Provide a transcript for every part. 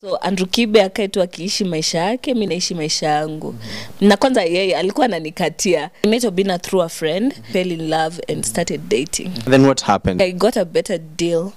So Andrew Kibe akaitwa akiishi maisha yake, mimi naishi maisha yangu. Na kwanza yeye alikuwa ananikatia. I met Obinna through a friend, fell in love and started dating. Then what happened? I got a better deal.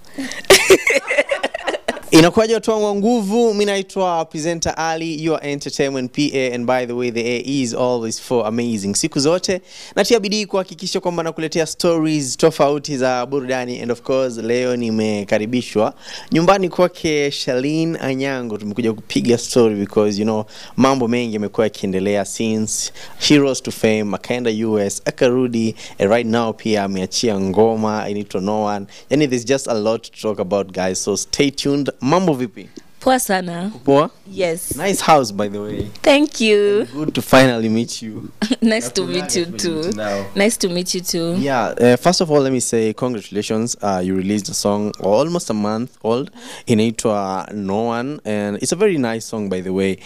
Inakuwaje watu wangu wa nguvu, mimi naitwa presenter Ali, your entertainment PA, and by the way the A is always for amazing. Siku zote natia bidii kuhakikisha kwamba nakuletea stories tofauti za burudani, and of course leo nimekaribishwa nyumbani kwake Sherlyne Anyango. Tumekuja kupiga story because you know mambo mengi yamekuwa yakiendelea since she rose to fame, akaenda US, akarudi, and right now pia ameachia ngoma inaitwa No One. Yani there's just a lot to talk about, guys, so stay tuned. Mambo vipi? Poa sana. Poa? Yes. Nice house, by the way. Thank you. And good to finally meet you. Nice to meet you too. Nice to meet you too. Yeah, first of all, let me say congratulations. You released a song almost a month old. Inaitwa No One, and it's a very nice song, by the way.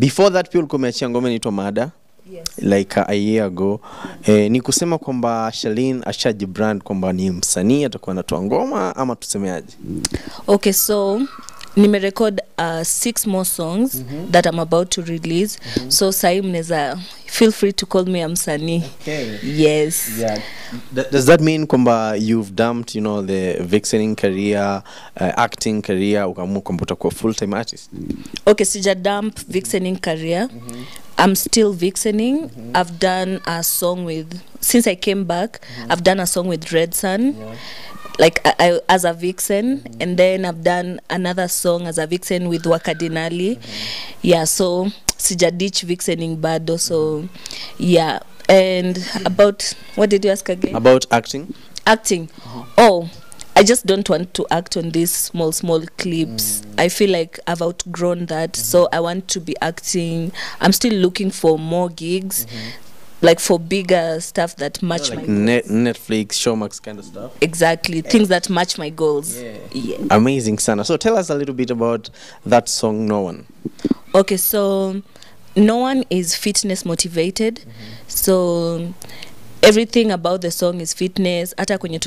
Before that, pia umeachia ngoma inaitwa Mada. Yes. Like a year ago. Ni kusema kwamba Sherlyne ashajibrand kwamba ni msanii atakuwa anatoa ngoma ama tusemeaje? Okay, so nimerecord 6 more songs that I'm about to release. So sai mneza feel free to call me a msanii. Okay. Yes. Yeah. Does that mean kwamba you've dumped, you know, the vixening career, acting career, ukaamua kwamba utakuwa full-time artist? Okay, sija dump vixening career. I'm still vixening. I've done a song with, since I came back, I've done a song with Red Sun. Yeah. Like I as a vixen, and then I've done another song as a vixen with Wakadinali. Yeah, so sija ditch vixening bado, so yeah. And about, what did you ask again? About acting? Acting. Oh, I just don't want to act on these small clips. I feel like I've outgrown that, so I want to be acting. I'm still looking for more gigs, like for bigger stuff that match like my goals. Netflix, Showmax kind of stuff. Exactly, things that match my goals. Yeah. Amazing, Sana. So tell us a little bit about that song, No One. Okay, so No One is fitness motivated. So everything about the song is fitness. Hata kwenye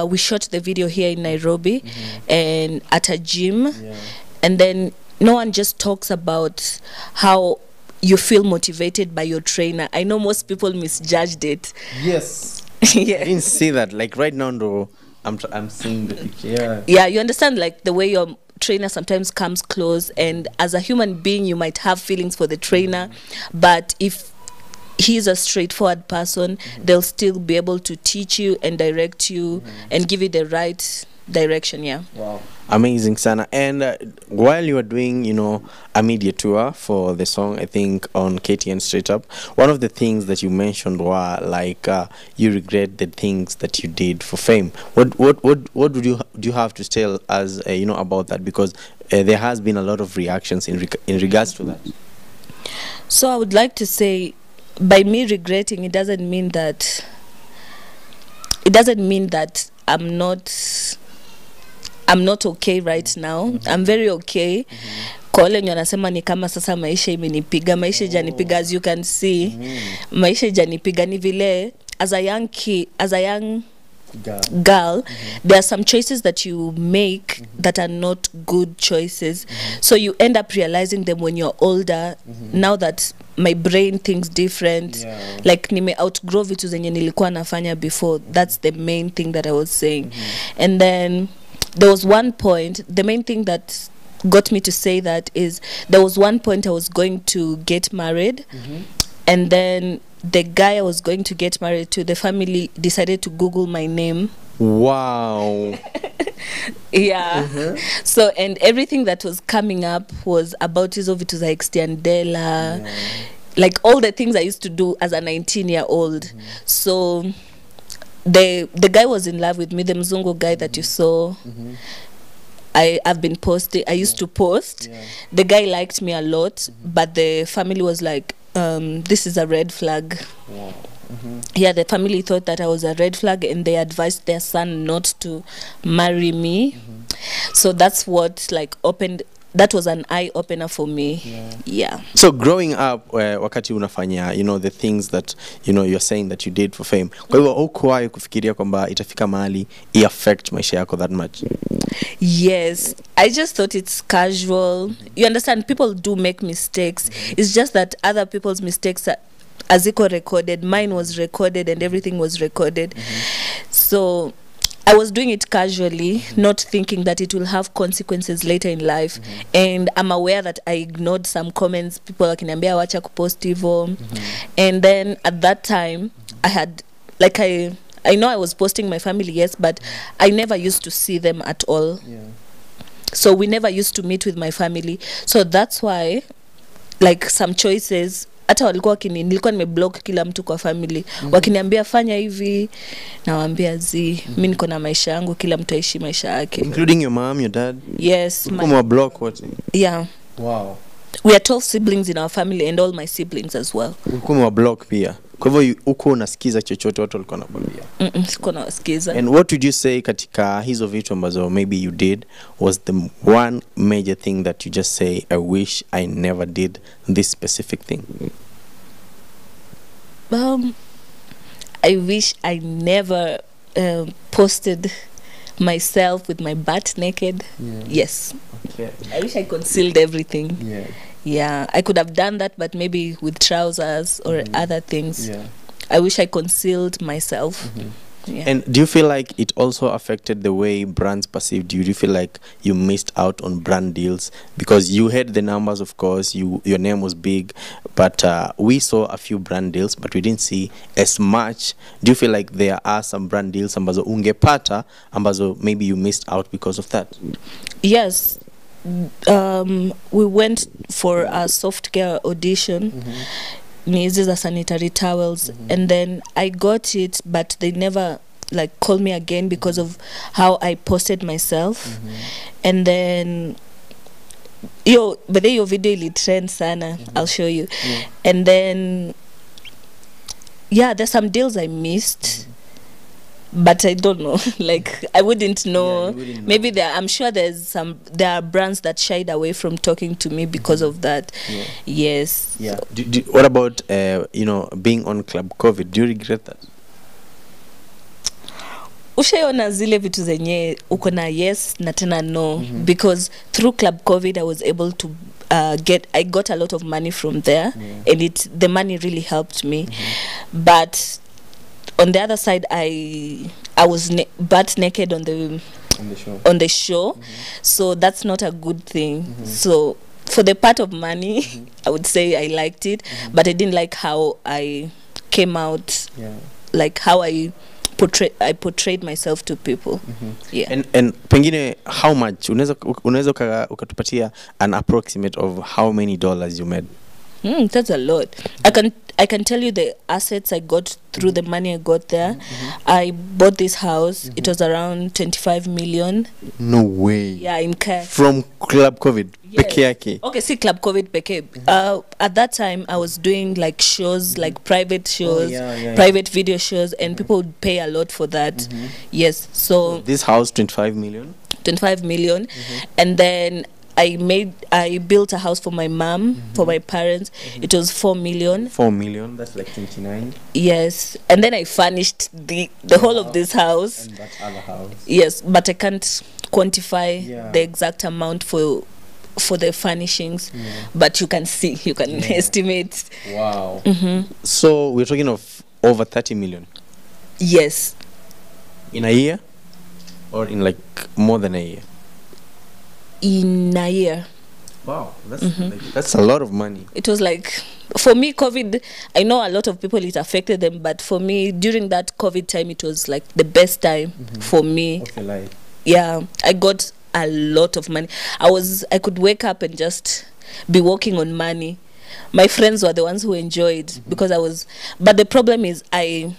we shot the video here in Nairobi and at a gym. Yeah. And then No One just talks about how you feel motivated by your trainer. I know most people misjudged it. Yes. Yeah. I didn't see that. Like right now, though, I'm seeing the picture. Yeah. Yeah, you understand, like the way your trainer sometimes comes close, and as a human being you might have feelings for the trainer, but if he's a straightforward person, they'll still be able to teach you and direct you and give you the right direction. Yeah. Wow. Amazing, Sana. And while you were doing, you know, a media tour for the song, I think on KTN Straight Up, one of the things that you mentioned were like you regret the things that you did for fame. What do you have to tell us, you know, about that? Because there has been a lot of reactions in regards to that. So I would like to say, by me regretting, it doesn't mean that I'm not okay right now. I'm very okay. Kwa wale wenye wanasema ni kama sasa maisha imenipiga, maisha janipiga, as you can see. Maisha janipiga ni vile as a young girl, there are some choices that you make that are not good choices. So you end up realizing them when you're older. Now that my brain thinks different, like nime outgrow vitu zenye nilikuwa nafanya before. That's the main thing that I was saying. And then there was one point, the main thing that got me to say that is there was one point I was going to get married, and then the guy I was going to get married to, the family decided to Google my name. Wow. Yeah. So, and everything that was coming up was about hizo vitu za Extiandela, like all the things I used to do as a 19-year-old. So the guy was in love with me, the Mzungu guy that you saw. I've been posting. I used to post. The guy liked me a lot, but the family was like, this is a red flag. Yeah, the family thought that I was a red flag, and they advised their son not to marry me. So that's what like opened that was an eye opener for me. Yeah. So growing up, wakati unafanya, you know, the things that, you know, you're saying that you did for fame, kwa hivyo hukuwahi kufikiria kwamba itafika mahali affect maisha yako that much? Yes, I just thought it's casual. You understand, people do make mistakes. It's just that other people's mistakes are aziko recorded, mine was recorded, and everything was recorded. So I was doing it casually, not thinking that it will have consequences later in life. And I'm aware that I ignored some comments. People wakiniambia wacha kupost hivo. And then at that time, I had, like, I know I was posting my family, yes, but I never used to see them at all. So we never used to meet with my family. So that's why, like, some choices, hata walikuwa nilikuwa nimeblock kila mtu kwa family. Wakiniambia fanya hivi, nawaambia mimi niko na maisha yangu, kila mtu aishi maisha yake. Including your mom, your dad? Yes. Mwa block what? Yeah. Wow. We are 12 siblings in our family, and all my siblings as well. Mwa block pia. Kwa hivyo uko unasikiza chochote watu walikuwa wanakwambia? Siko nasikiza. And what would you say katika hizo vitu ambazo maybe you did was the one major thing that you just say, I wish I never did this specific thing? I wish I never posted myself with my butt naked. Yes. Okay. I wish I concealed everything. Yeah. Yeah, I could have done that, but maybe with trousers or other things. Yeah. I wish I concealed myself. Yeah. And do you feel like it also affected the way brands perceived you? Do you feel like you missed out on brand deals? Because you had the numbers, of course, your name was big, but we saw a few brand deals, but we didn't see as much. Do you feel like there are some brand deals ambazo ungepata, ambazo maybe you missed out because of that? Yes. We went for a soft care audition. These are sanitary towels, and then I got it, but they never like called me again because of how I posted myself. And then but then your video ili trend sana. I'll show you. And then there's some deals I missed. But I don't know. Like, I wouldn't know. Maybe I'm sure there are brands that shied away from talking to me because of that. Yes. Yeah. What about being on Club COVID? Do you regret that? Ushaiona zile vitu zenye uko na yes na tena no, because through Club COVID I was able to I got a lot of money from there, and the money really helped me. But on the other side, I was butt naked on the show, so that's not a good thing. So for the part of money, I would say I liked it, but I didn't like how I came out, like how I portrayed myself to people. Yeah. And pengine how much unaweza ukatupatia an approximate of how many dollars you made? That's a lot. I can tell you the assets I got through the money I got there. I bought this house. It was around 25 million. No way. Yeah, in cash. From Club COVID? Yes. Peke yake? Okay, see Club COVID peke. At that time, I was doing like shows, like private shows, private video shows, and people would pay a lot for that. Yes, so this house, 25 million? 25 million. And then I built a house for my mom, for my parents. It was 4 million. 4 million, that's like 29. Yes, and then I furnished the whole of this house. And that other house. Yes, but I can't quantify the exact amount for the furnishings, but you can estimate. Wow. So we're talking of over 30 million. Yes. In a year, or in like more than a year? In a year. Wow, that's a lot of money. It was like, for me, COVID, I know a lot of people it affected them, but for me, during that COVID time, it was like the best time for me. Of your life. Yeah, I got a lot of money. I could wake up and just be working on money. My friends were the ones who enjoyed because but the problem is I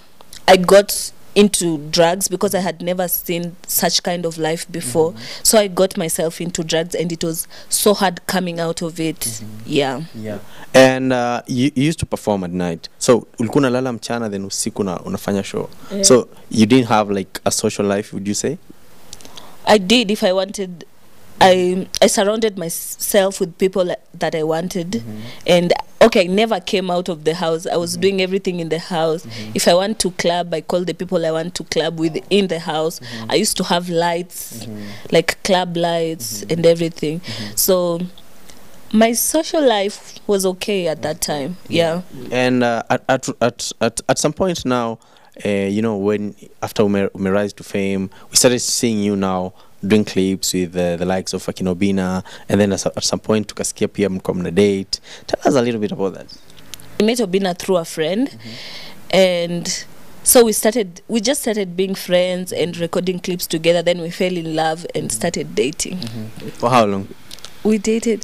got into drugs because I had never seen such kind of life before. So I got myself into drugs, and it was so hard coming out of it. Yeah. And you used to perform at night. So ulikuwa unalala mchana, then usiku unafanya show. So you didn't have like a social life, would you say? I did if I wanted I surrounded myself with people that I wanted, and okay, I never came out of the house. I was doing everything in the house. If I want to club, I call the people I want to club with in the house. I used to have lights, like club lights and everything. So my social life was okay at that time. Yeah. And at some point now, you know, when after we rise to fame, we started seeing you now doing clips with the likes of Obinna, and then at some point tukasikia pia mko mna date. Tell us a little bit about that. I met Obinna through a friend, and so we just started being friends and recording clips together. Then we fell in love and started dating. For how long? We dated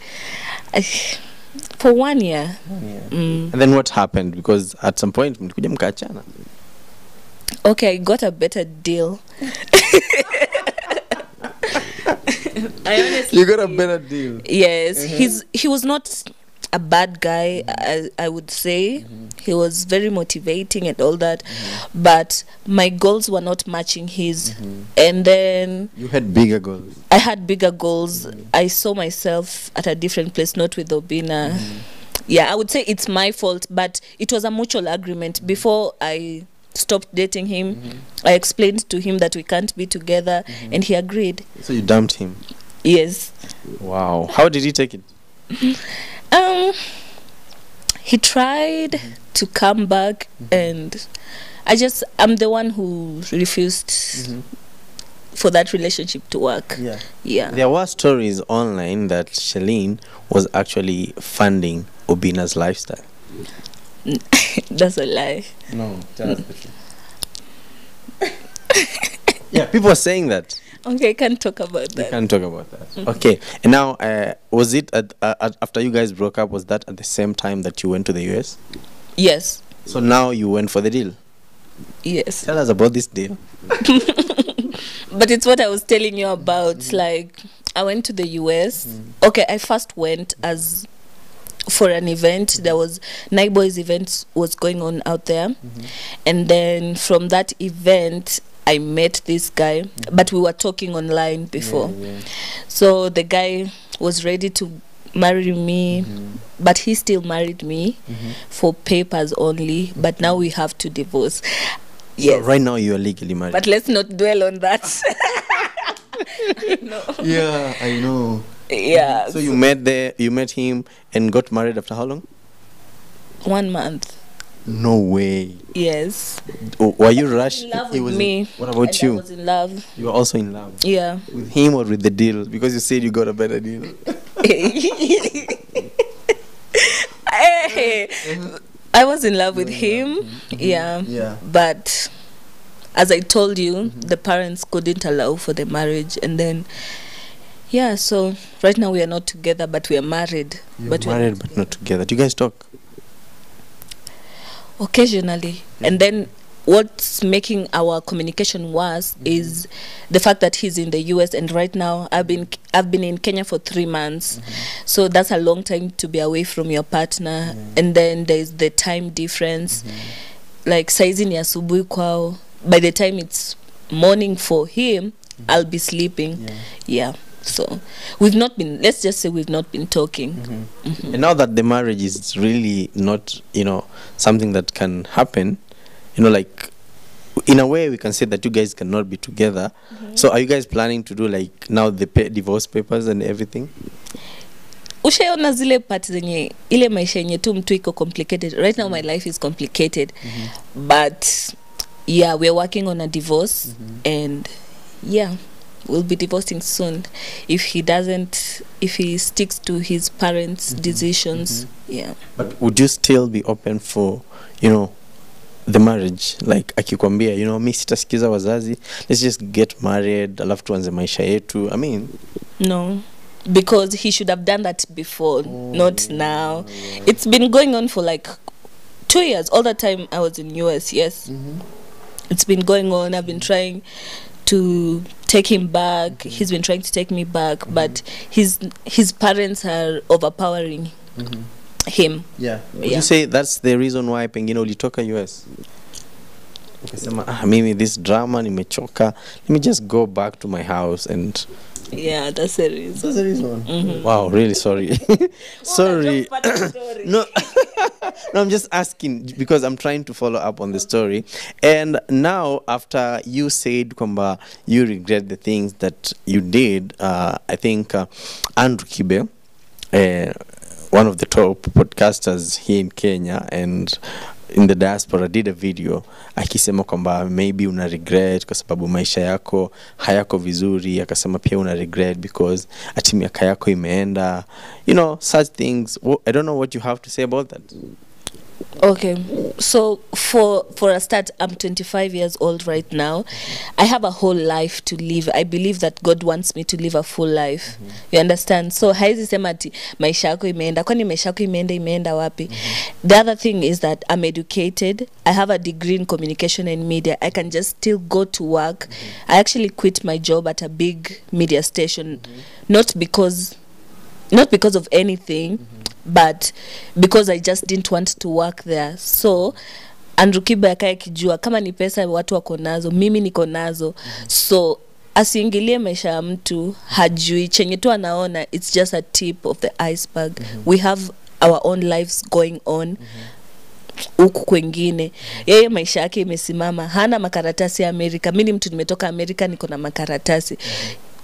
for 1 year. And then what happened? Because at some point mlikuja mkaachana. Okay, I got a better deal. I honestly, You got a better deal. yes, he was not a bad guy, I would say. He was very motivating and all that, but my goals were not matching his. And then You had bigger goals. I had bigger goals. I saw myself at a different place, not with Obinna. Yeah, I would say it's my fault, but it was a mutual agreement. Before I stopped dating him, I explained to him that we can't be together, and he agreed. So you dumped him. Yes. Wow. How did he take it? He tried to come back, and I'm the one who refused for that relationship to work. Yeah. There were stories online that Sherlyne was actually funding Obinna's lifestyle. That's a lie. No, tell us the truth. Yeah, people are saying that. Okay, I can't talk about You that. can't talk about that. Okay. And now, was it after you guys broke up, was that at the same time that you went to the US? Yes. So now you went for the deal. Yes. Tell us about this deal. But it's what I was telling you about. Like, I went to the US. Okay, I first went as for an event. There was Naiboy's event was going on out there, and then from that event I met this guy, but we were talking online before. So the guy was ready to marry me, but he still married me for papers only, but now we have to divorce. Yes. So right now you are legally married. But let's not dwell on that. No. Yeah, I know. Yeah. So you met him and got married after how long? 1 month. No way. Yes. Were you rushed? In love He with was me. What about And you? I was in love. You were also in love. Yeah. With him or with the deal? Because you said you got a better deal. Hey, I was in love with him. Yeah. Yeah. But as I told you, the parents couldn't allow for the marriage, and then yeah, so right now we are not together, but we are married. You're married but not together. Do you guys talk? Occasionally. And then what's making our communication worse is the fact that he's in the US, and right now I've been in Kenya for 3 months. So that's a long time to be away from your partner. And then there's the time difference. Like saizi ni asubuhi kwao. By the time it's morning for him, I'll be sleeping. Yeah. So let's just say we've not been talking. And now that the marriage is really not, something that can happen, like in a way we can say that you guys cannot be together. So are you guys planning to do like now the divorce papers and everything? Ushaona zile part zenye ile maisha yenye tu mtu iko complicated. Right now my life is complicated. But yeah, we're working on a divorce, and yeah, we'll be divorcing soon if he sticks to his parents' decisions. Yeah. But would you still be open for, the marriage? Like akikwambia, mi sitasikiza wazazi, let's just get married, alafu tuanze maisha yetu. I mean, no, because he should have done that before, not now. It's been going on for like 2 years. All the time I was in US. Yes. It's been going on. I've been trying to take him back. He's been trying to take me back, but his parents are overpowering him. Yeah. Would you say that's the reason why pengine ulitoka US? Ukasema mimi this drama nimechoka, let me just go back to my house and Yeah, that's the reason. That's the reason. Wow, really sorry. Sorry. No, no, I'm just asking because I'm trying to follow up on the story. And now, after you said kwamba you regret the things that you did, I think Andrew Kibe, one of the top podcasters here in Kenya and in the diaspora, did a video akisema kwamba maybe una regret kwa sababu maisha yako hayako vizuri, akasema pia una regret because ati miaka yako imeenda, you know, such things. I don't know what you have to say about that. Okay, so for a start, I'm 25 years old right now. I have a whole life to live. I believe that God wants me to live a full life. You understand? So haizi sema ati maisha yako imeenda. Kwani maisha yako imeenda wapi? The other thing is that I'm educated. I have a degree in communication and media. I can just still go to work. I actually quit my job at a big media station, not because of anything, but because I just didn't want to work there. So Andrew Kibe akae kijua kama ni pesa watu wako nazo, mimi niko nazo. So asiingilie maisha ya mtu hajui chenye tu anaona, it's just a tip of the iceberg. We have our own lives going on huku kwengine. Yeye maisha yake imesimama, hana makaratasi ya Amerika. Mimi mtu nimetoka Amerika, niko na makaratasi.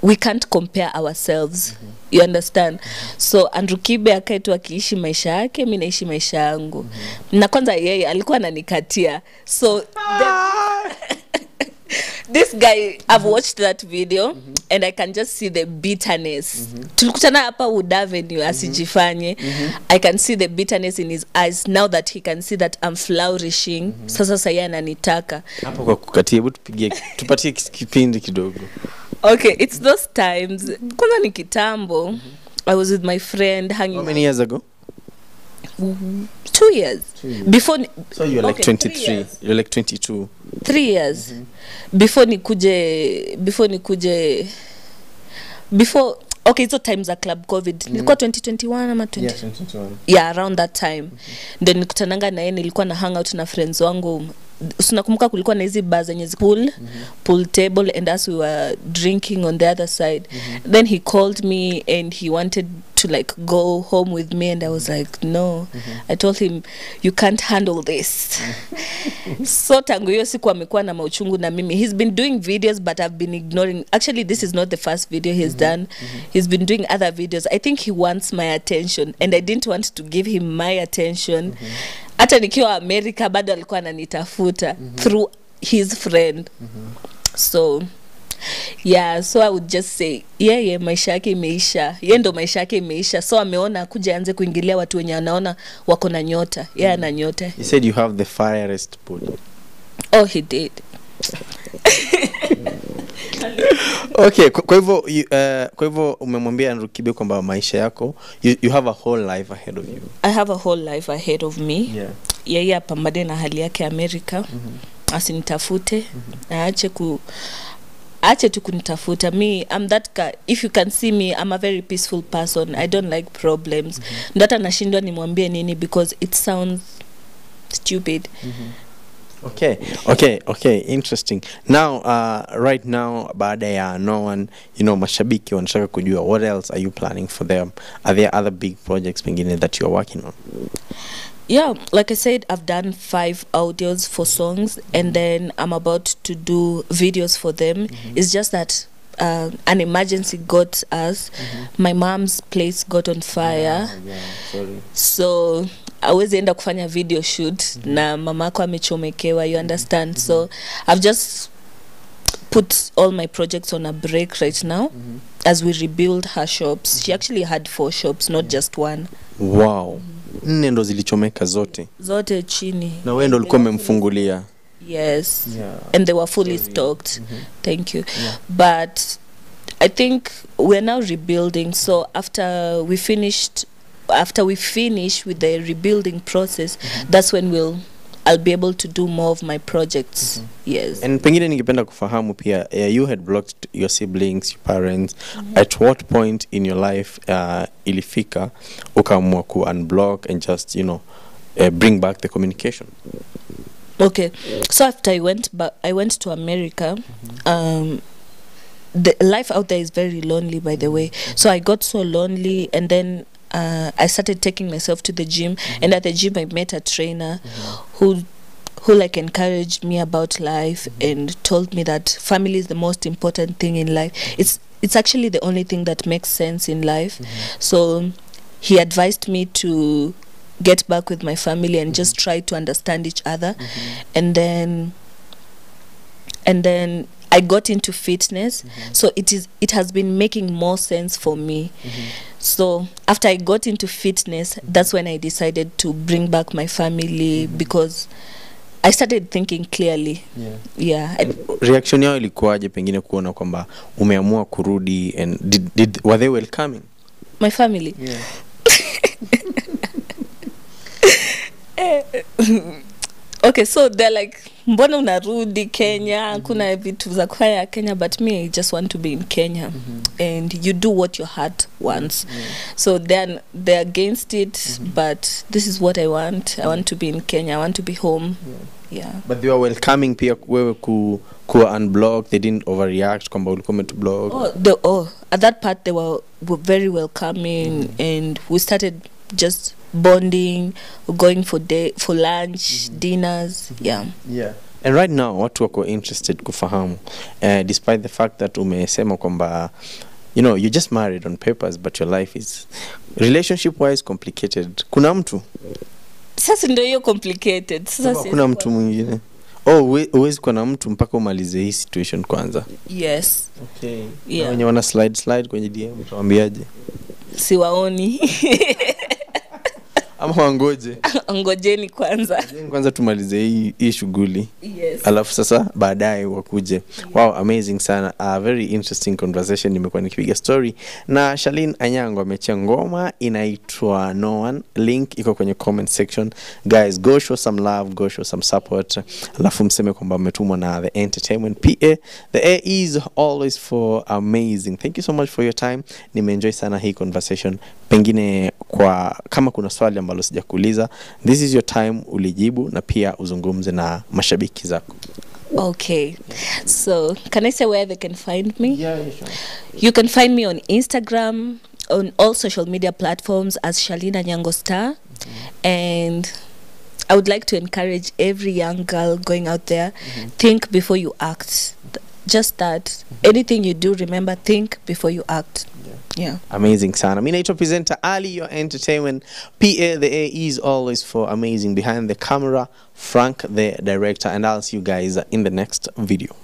We can't compare ourselves. You understand? So Andrew Kibe akae tu akiishi maisha yake, mimi naishi maisha yangu. Na kwanza yeye alikuwa ananikatia. So this guy, I've watched that video and I can just see the bitterness. Tulikutana hapa Wood Avenue asijifanye. I can see the bitterness in his eyes now that he can see that I'm flourishing. Sasa yeye ananitaka. Hapo kwa kukatia, hebu tupatie kipindi kidogo. Okay, it's those times. Kwanza ni kitambo. I was with my friend hanging. How many years ago? 2 years. Before. So you're like 23. You're like 22. 3 years. Before okay, so times are club COVID. Nilikuwa 2021 ama 20. Yeah, 2021. Yeah, around that time. Then nikutananga na yeye, nilikuwa na hang out na friends wangu. Unakumbuka kulikuwa na hizi bars zenye pool table, and as we were drinking on the other side, then he called me and he wanted to like go home with me, and I was like no. I told him you can't handle this. So tangu hiyo siku amekuwa na mauchungu na mimi. He's been doing videos but I've been ignoring. Actually, this is not the first video he's done. He's been doing other videos. I think he wants my attention and I didn't want to give him my attention. Hata nikiwa America bado alikuwa ananitafuta through his friend. So yeah, so I would just say yeah, maisha yake imeisha. Yeye ndo maisha yake imeisha. So ameona kuja anze kuingilia watu wenye anaona wako na nyota. Yeye ana nyota. He said you have the firest body. Oh, he did. Okay, kwa hivyo umemwambia Andrew Kibe kwamba maisha yako, you have a whole life ahead of you. I have a whole life ahead of me. Yeah. Yeye apambane na hali yake Amerika. Asinitafute. Ache tu kunitafuta. Me, I'm that guy. If you can see me, I'm a very peaceful person. I don't like problems. Ndata nashindwa nimwambie nini because it sounds stupid. Okay, interesting. Now, right now, baada ya no one, you know, mashabiki wanataka kujua, what else are you planning for them? Are there other big projects pengine that you're working on? Yeah, like I said, I've done 5 audios for songs, and then I'm about to do videos for them. It's just that an emergency got us. My mom's place got on fire. Sorry. So awezi enda kufanya video shoot na mamako amechomekewa, you understand? So I've just put all my projects on a break right now as we rebuild her shops. She actually had 4 shops, not just one. Wow. 4 ndo zilichomeka zote chini. Na wewe ndo ulikuwa umemfungulia? Yes. Yeah. And they were fully stocked. Thank you. Yeah. But I think we're now rebuilding. So after we finish with the rebuilding process, that's when I'll be able to do more of my projects. Yes. And pengine ningependa kufahamu pia, you had blocked your siblings, your parents. At what point in your life ilifika ukaamua ku unblock and just, you know, bring back the communication? Okay, so after I went to America. The life out there is very lonely, by the way. So I got so lonely, and then I started taking myself to the gym. And at the gym, I met a trainer who like encouraged me about life and told me that family is the most important thing in life. It's actually the only thing that makes sense in life. So he advised me to get back with my family and just try to understand each other. And then I got into fitness. So it has been making more sense for me. So after I got into fitness, that's when I decided to bring back my family, because I started thinking clearly. Yeah. Reaction yao ilikuwaje pengine kuona kwamba umeamua kurudi, and were they welcoming? My family? Yeah. Okay, so they're like, mbona unarudi Kenya, kuna vitu za kufanya Kenya, but me, I just want to be in Kenya. And you do what your heart wants. So they're against it, but this is what I want. I want to be in Kenya. I want to be home. Yeah. But they were welcoming pia wewe kuwa unblock. They didn't overreact kwamba ulikuwa umetublock. At that part they were very welcoming, and we started just bonding, going for lunch, dinners. Yeah. And right now watu wako interested kufahamu, despite the fact that umesema kwamba you just married on papers, but your life is relationship wise complicated. Kuna mtu sasa ndio hiyo complicated. Sasa kuna mtu mwingine. Uwezi kuwa na mtu mpaka umalize hii situation kwanza. Yes. Okay. Yeah. Wenye wana slide kwenye DM utawaambiaje? Siwaoni. Ama wangoje? Ngojeni kwanza. Kwanza tumalize hii shughuli. Yes. Alafu sasa baadaye wakuje. Wow, amazing sana. A very interesting conversation. Nimekuwa nikipiga story na Sherlyne Anyango. Amechia ngoma inaitwa No One. Link iko kwenye comment section. Guys, go show some love, go show some support. Alafu mseme kwamba mmetumwa na the Entertainment PA. The A is always for amazing. Thank you so much for your time. Nimeenjoy sana hii conversation. Pengine kama kuna swali ambalo sijakuuliza, this is your time ulijibu, na pia uzungumze na mashabiki zako. Okay. So, can I say where they can find me? Yeah, sure. You can find me on Instagram, on all social media platforms as Sherlyne Anyango Star. And I would like to encourage every young girl going out there, think before you act. Just that. Anything you do, remember, think before you act. Yeah. Amazing sana. Mimi naitwa presenter Ali, your entertainment PA. The A is always for amazing. Behind the camera, Frank, the director. And I'll see you guys in the next video.